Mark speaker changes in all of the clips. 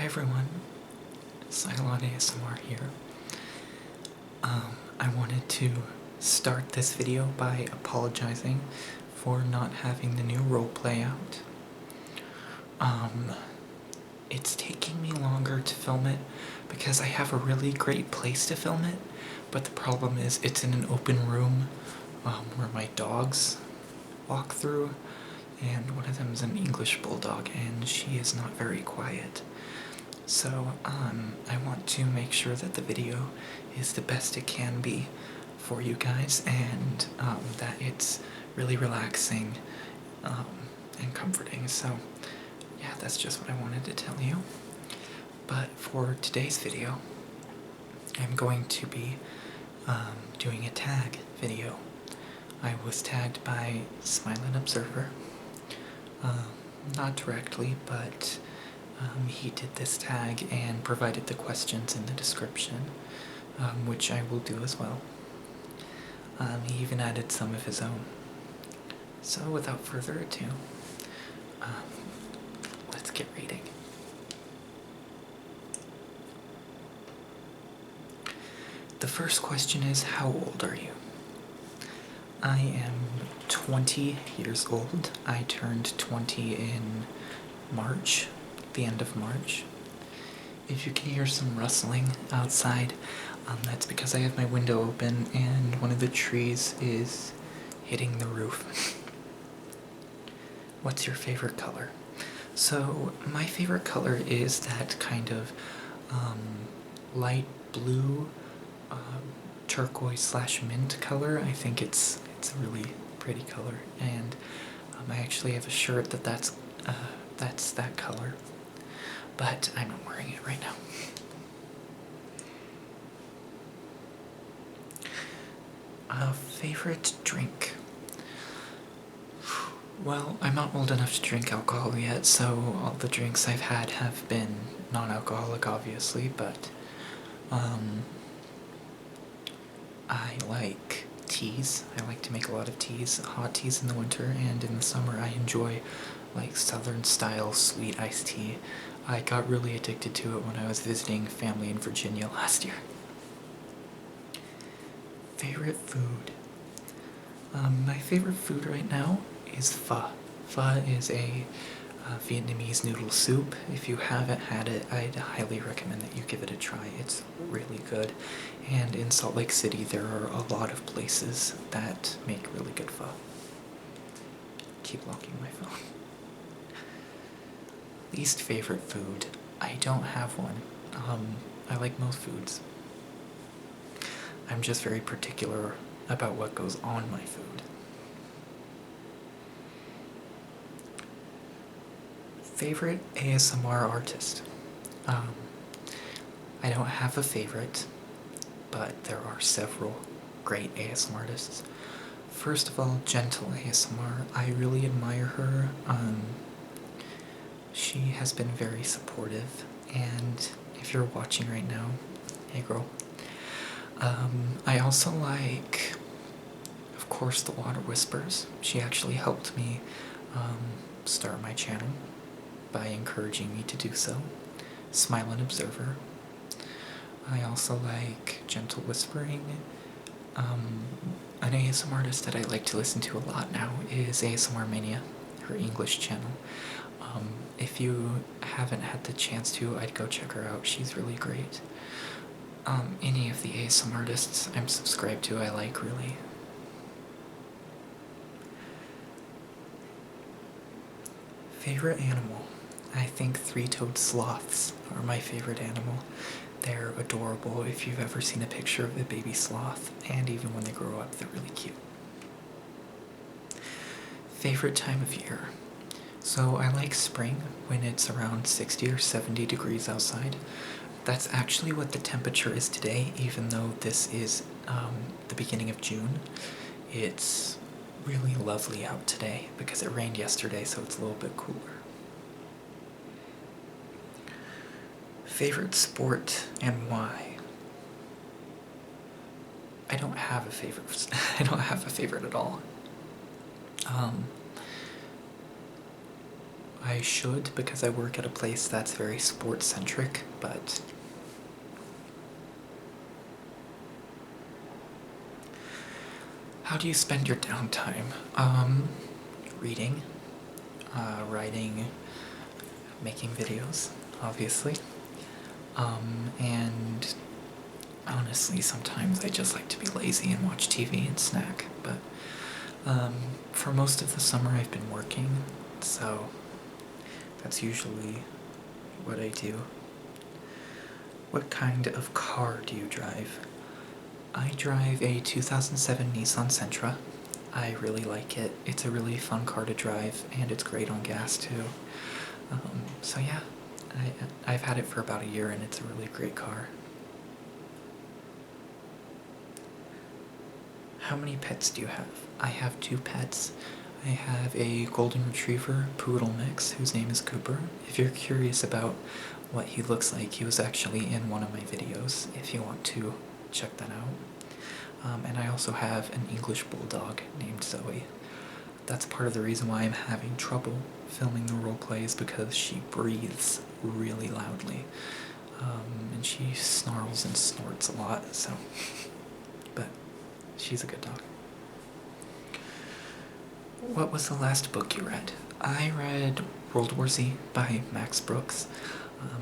Speaker 1: everyone, Cylon ASMR here. I wanted to start this video by apologizing for not having the new roleplay out. It's taking me longer to film it because I have a really great place to film it, but the problem is it's in an open room where my dogs walk through, and one of them is an English bulldog and she is not very quiet. So, I want to make sure that the video is the best it can be for you guys, and that it's really relaxing and comforting. So, yeah, that's just what I wanted to tell you. But for today's video, I'm going to be doing a tag video. I was tagged by Smiling Observer. Not directly, but he did this tag and provided the questions in the description, which I will do as well. He even added some of his own. So without further ado, let's get reading. The first question is, how old are you? I am 20 years old. I turned 20 in March, the end of March. If you can hear some rustling outside, that's because I have my window open and one of the trees is hitting the roof. What's your favorite color? So, my favorite color is that kind of light blue, turquoise / mint color. I think it's a really pretty color, and I actually have a shirt that's that color, but I'm not wearing it right now. Favorite drink? Well, I'm not old enough to drink alcohol yet, so all the drinks I've had have been non-alcoholic, obviously, but I like teas. I like to make a lot of teas, hot teas in the winter, and in the summer I enjoy like southern style sweet iced tea. I got really addicted to it when I was visiting family in Virginia last year. Favorite food? My favorite food right now is pho. Pho is a Vietnamese noodle soup. If you haven't had it, I'd highly recommend that you give it a try. It's really good. And in Salt Lake City, there are a lot of places that make really good pho. Keep locking my phone. Least favorite food? I don't have one. I like most foods. I'm just very particular about what goes on my food. Favorite ASMR artist? I don't have a favorite, but there are several great ASMR artists. First of all, Gentle ASMR. I really admire her. She has been very supportive, and if you're watching right now, hey girl. I also like, of course, The Water Whispers. She actually helped me start my channel by encouraging me to do so. Smiling Observer. I also like Gentle Whispering. An ASMR artist that I like to listen to a lot now is ASMR Mania, her English channel. If you haven't had the chance to, I'd go check her out. She's really great. Any of the ASMR artists I'm subscribed to, I like, really. Favorite animal? I think three-toed sloths are my favorite animal. They're adorable if you've ever seen a picture of a baby sloth, and even when they grow up, they're really cute. Favorite time of year? So I like spring when it's around 60 or 70 degrees outside. That's actually what the temperature is today, even though this is the beginning of June. It's really lovely out today because it rained yesterday, so it's a little bit cooler. Favorite sport and why? I don't have a favorite. I don't have a favorite at all. I should, because I work at a place that's very sports-centric, but... How do you spend your downtime? Reading, writing, making videos, obviously. And honestly, sometimes I just like to be lazy and watch TV and snack, but for most of the summer I've been working, so that's usually what I do. What kind of car do you drive? I drive a 2007 Nissan Sentra. I really like it. It's a really fun car to drive, and it's great on gas too. So yeah, I've had it for about a year, and it's a really great car. How many pets do you have? I have 2 pets. I have a golden retriever poodle mix whose name is Cooper. If you're curious about what he looks like, he was actually in one of my videos, if you want to check that out. And I also have an English bulldog named Zoe. That's part of the reason why I'm having trouble filming the roleplay, is because she breathes really loudly. And she snarls and snorts a lot, so... But she's a good dog. What was the last book you read? I read World War Z by Max Brooks.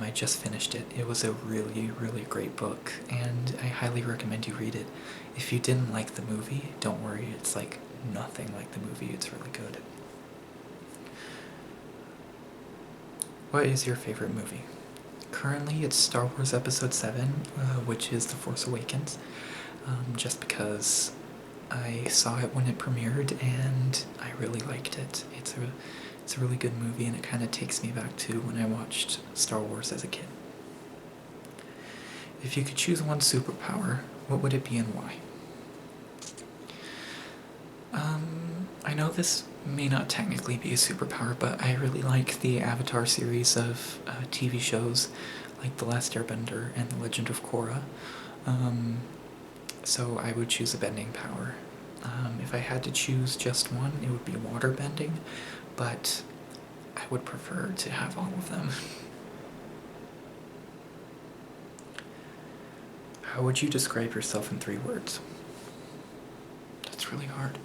Speaker 1: I just finished it. It was a really, really great book, and I highly recommend you read it. If you didn't like the movie, don't worry, it's like nothing like the movie. It's really good. What is your favorite movie? Currently, it's Star Wars Episode 7, which is The Force Awakens, just because I saw it when it premiered, and I really liked it. It's a really good movie, and it kind of takes me back to when I watched Star Wars as a kid. If you could choose one superpower, what would it be and why? I know this may not technically be a superpower, but I really like the Avatar series of TV shows like The Last Airbender and The Legend of Korra. So I would choose a bending power. If I had to choose just one, it would be water bending, but I would prefer to have all of them. How would you describe yourself in 3 words? That's really hard.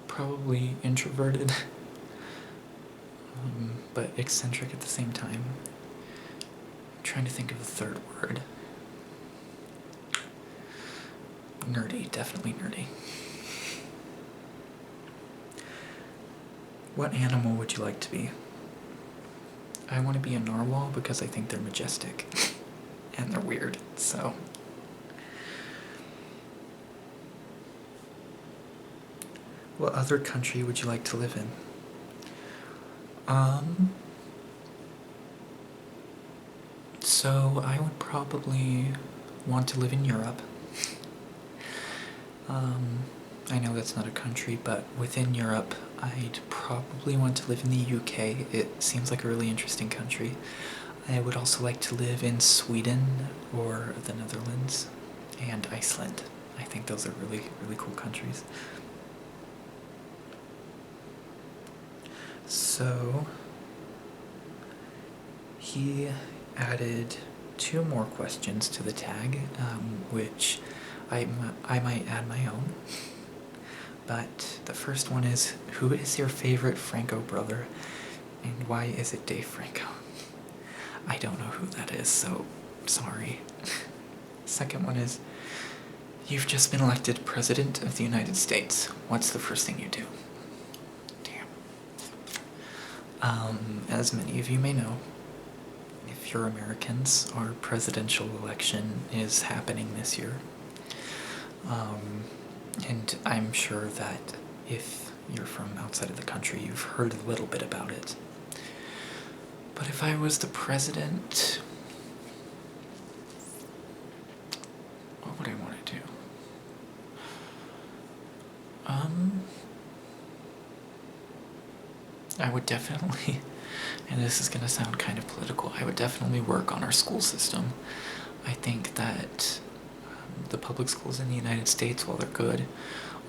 Speaker 1: Probably introverted, but eccentric at the same time. I'm trying to think of a 3rd word. Nerdy, definitely nerdy. What animal would you like to be? I want to be a narwhal because I think they're majestic. And they're weird, so... What other country would you like to live in? So I would probably want to live in Europe. I know that's not a country, but within Europe, I'd probably want to live in the UK. It seems like a really interesting country. I would also like to live in Sweden or the Netherlands and Iceland. I think those are really, really cool countries. So, he added 2 more questions to the tag, which I might add my own. But the first one is, who is your favorite Franco brother, and why is it Dave Franco? I don't know who that is, so sorry. Second one is, you've just been elected President of the United States. What's the first thing you do? Damn. As many of you may know, if you're Americans, our presidential election is happening this year. And I'm sure that if you're from outside of the country, you've heard a little bit about it. But if I was the president, what would I want to do? I would definitely, and this is going to sound kind of political, I would definitely work on our school system. I think that the public schools in the United States, while they're good,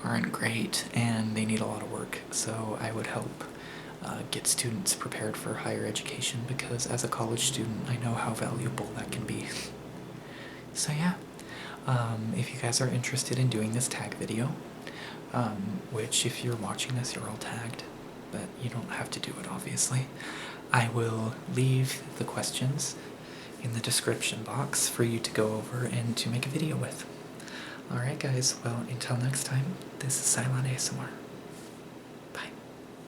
Speaker 1: aren't great, and they need a lot of work. So I would help get students prepared for higher education, because as a college student, I know how valuable that can be. So yeah, if you guys are interested in doing this tag video, which if you're watching this, you're all tagged, but you don't have to do it, obviously. I will leave the questions in the description box for you to go over and to make a video with. Alright guys, well, until next time, this is Cylon ASMR.